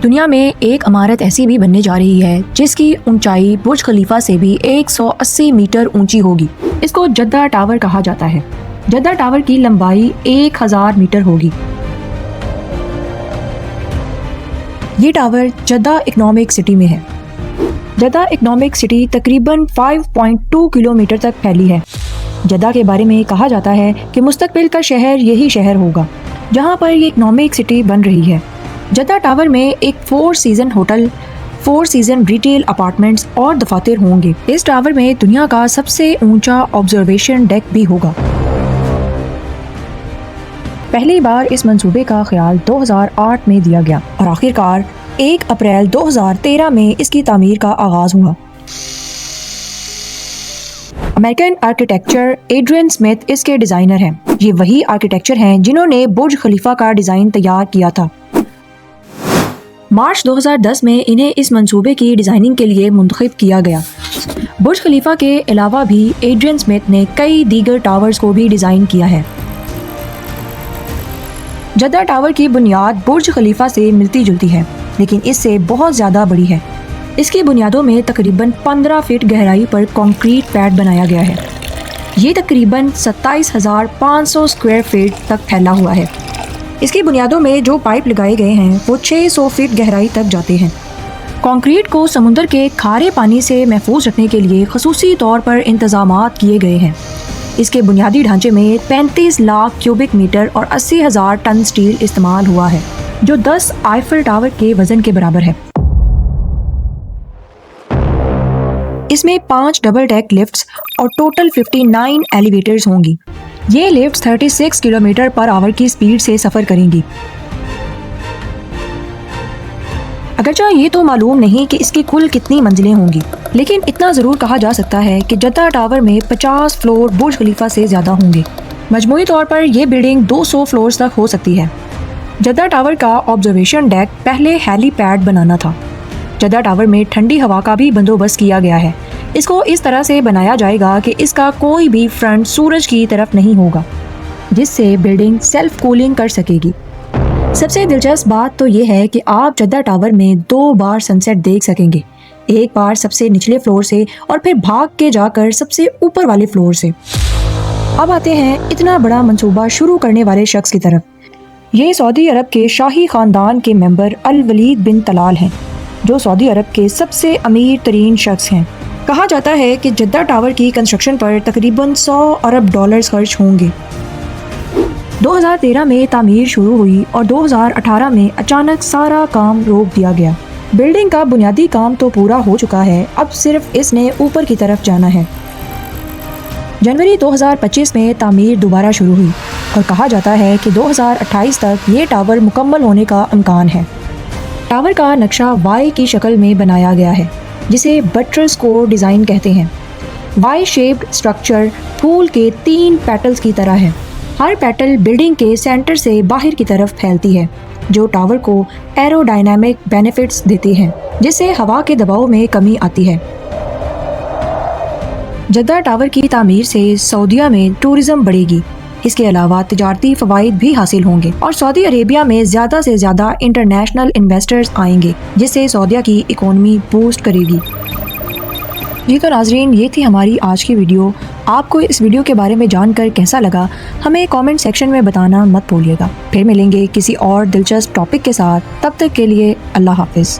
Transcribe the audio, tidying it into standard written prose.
दुनिया में एक इमारत ऐसी भी बनने जा रही है जिसकी ऊंचाई बुर्ज खलीफा से भी 180 मीटर ऊंची होगी। इसको जद्दा टावर कहा जाता है। जद्दा टावर की लंबाई 1000 मीटर होगी। ये टावर जद्दा इकोनॉमिक सिटी में है। जद्दा इकोनॉमिक सिटी तकरीबन 5.2 किलोमीटर तक फैली है। जद्दा के बारे में कहा जाता है कि मुस्तकबिल का शहर यही शहर होगा जहाँ पर ये इकोनॉमिक सिटी बन रही है। जद्दा टावर में एक 4 season hotel, 4 season retail apartments और दफातर होंगे। इस टावर में दुनिया का सबसे ऊंचा ऑब्जर्वेशन डेक भी होगा। पहली बार इस मंसूबे का ख्याल 2008 में दिया गया और आखिरकार 1 अप्रैल 2013 में इसकी तामीर का आगाज हुआ। अमेरिकन आर्किटेक्चर एड्रियन स्मिथ इसके डिजाइनर हैं। ये वही आर्किटेक्चर हैं जिन्होंने बुर्ज खलीफा का डिजाइन तैयार किया था। मार्च 2010 में इन्हें इस मंसूबे की डिजाइनिंग के लिए मुंतखब किया गया। बुर्ज खलीफा के अलावा भी एड्रियन स्मिथ ने कई दीगर टावर्स को भी डिजाइन किया है। जद्दा टावर की बुनियाद बुर्ज खलीफा से मिलती जुलती है, लेकिन इससे बहुत ज़्यादा बड़ी है। इसकी बुनियादों में तकरीबन 15 फीट गहराई पर कंक्रीट पैड बनाया गया है। ये तकरीबन 27,500 स्क्वायर फीट तक फैला हुआ है। इसकी बुनियादों में जो पाइप लगाए गए हैं वो 600 फीट गहराई तक जाते हैं। कंक्रीट को समुद्र के खारे पानी से महफूज रखने के लिए खसूसी तौर पर इंतजामात किए गए हैं। इसके बुनियादी ढांचे में 35 लाख क्यूबिक मीटर और 80,000 टन स्टील इस्तेमाल हुआ है, जो 10 आईफल टावर के वजन के बराबर है। इसमें 5 डबल डेक लिफ्ट्स और टोटल 59 एलिवेटर्स होंगी। ये लिफ्ट्स 36 किलोमीटर पर आवर की स्पीड से सफर करेंगी। अगरचे ये तो मालूम नहीं कि इसकी कुल कितनी मंजिलें होंगी, लेकिन इतना जरूर कहा जा सकता है कि जद्दा टावर में 50 फ्लोर बुर्ज खलीफा से ज्यादा होंगे। मजमूई तौर पर यह बिल्डिंग 200 फ्लोर्स तक हो सकती है। जद्दा टावर का ऑब्जर्वेशन डेक पहले हेलीपैड बनाना था। जद्दा टावर में ठंडी हवा का भी बंदोबस्त किया गया है। इसको इस तरह से बनाया जाएगा कि इसका कोई भी फ्रंट सूरज की तरफ नहीं होगा, जिससे बिल्डिंग सेल्फ कूलिंग कर सकेगी। सबसे दिलचस्प बात तो ये है कि आप जद्दा टावर में 2 बार सनसेट देख सकेंगे। एक बार सबसे निचले फ्लोर से और फिर भाग के जाकर सबसे ऊपर वाले फ्लोर से। अब आते हैं इतना बड़ा मंसूबा शुरू करने वाले शख्स की तरफ। ये सऊदी अरब के शाही खानदान के मेंबर अल वलीद बिन तलाल हैं, जो सऊदी अरब के सबसे अमीर तरीन शख्स हैं। कहा जाता है कि जद्दा टावर की कंस्ट्रक्शन पर तकरीबन 100 अरब डॉलर्स खर्च होंगे। 2013 में तामीर शुरू हुई और 2018 में अचानक सारा काम रोक दिया गया। बिल्डिंग का बुनियादी काम तो पूरा हो चुका है, अब सिर्फ इसने ऊपर की तरफ जाना है। जनवरी 2025 में तामीर दोबारा शुरू हुई और कहा जाता है कि 2028 तक ये टावर मुकम्मल होने का इम्कान है। टावर का नक्शा वाई की शक्ल में बनाया गया है, जिसे बट्रेस को डिज़ाइन कहते हैं। वाई शेप्ड स्ट्रक्चर फूल के 3 पेटल्स की तरह है। हर पेटल बिल्डिंग के सेंटर से बाहर की तरफ फैलती है, जो टावर को एरोडायनामिक बेनिफिट्स देती हैं, जिससे हवा के दबाव में कमी आती है। जद्दा टावर की तामीर से सऊदीया में टूरिज्म बढ़ेगी। इसके अलावा तिजारती फ़वाइद भी हासिल होंगे और सऊदी अरेबिया में ज़्यादा से ज़्यादा इंटरनेशनल इन्वेस्टर्स आएंगे, जिससे सऊदीया की इकोनॉमी बूस्ट करेगी। जी तो नाजरीन, ये थी हमारी आज की वीडियो। आपको इस वीडियो के बारे में जानकर कैसा लगा, हमें कमेंट सेक्शन में बताना मत भूलिएगा। फिर मिलेंगे किसी और दिलचस्प टॉपिक के साथ। तब तक के लिए अल्लाह हाफिज़।